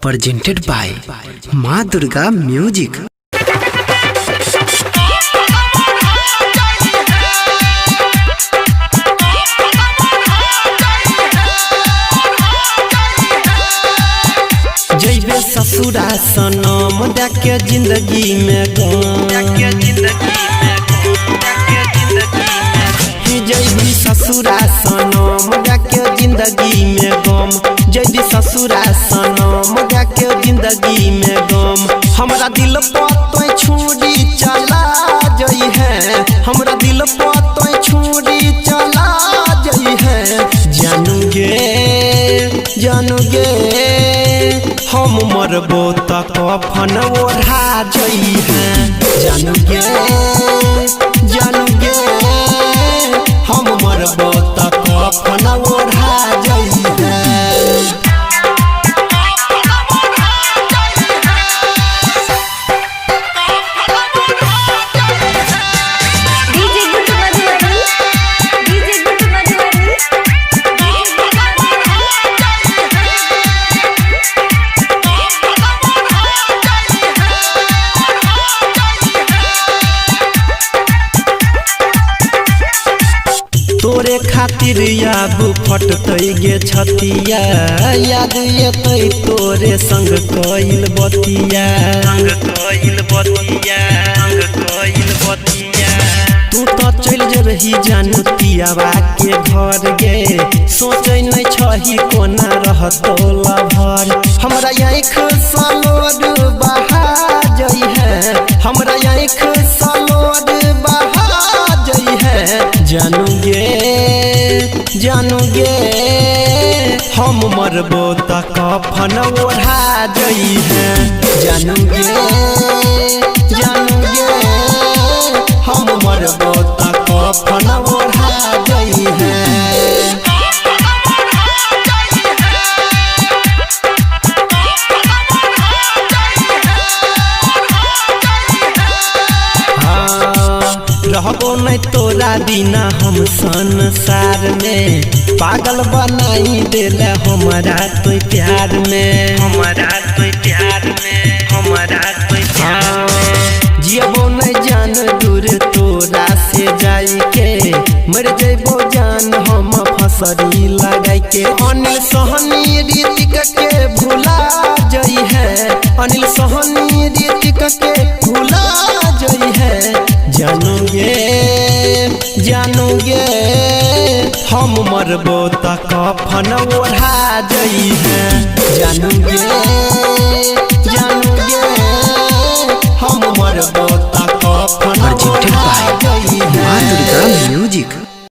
presented by माँ Durga music. जैबे ससुरा सनम डाके जिंदगी में जैबी ससुरा सनम डाके जिंदगी में गम, जैबी ससुरा सनम डाके जिंदगी में गम। हमरा दिल पर तो छुरी चला जई है, हमरा दिल पर तो छुरी चला जई है। जानू गे हम मरबो त कफन ओढ़ा जई है। जानू गे हम मरबो त कफन ओढ़ा जई है। तोरे खातिर याबू फटतई गे छतिया, याद येतै तोरे संग कइल बतिया। तू तो चल जबही जानू पियावा के घर गे, सोचै नै छही कोना रहतो लभर। हमरा आँख सलोड बहा जई है, हमरा आँख सलोड बहा जई है। जानू गे हम मरबो त कफन ओढ़ा जई है। जानू गे हम मरबो त कफन ओढ़ा जई है। रहबो नहीं तोरा बिना हम संसार में, पागल बनाई देला हमारा तो प्यार में। जियबो नहीं जान दूर तोरा से जाई के, मर जइबो जान हम फसरी लगाई के। अनिल सहनी रीतिक के भुला जई है, अनिल सहनी रीतिक के भुला जई है। जानू गे हम मरबो त कफन ओढ़ा जई है। जानू गे हम मरबो त कफन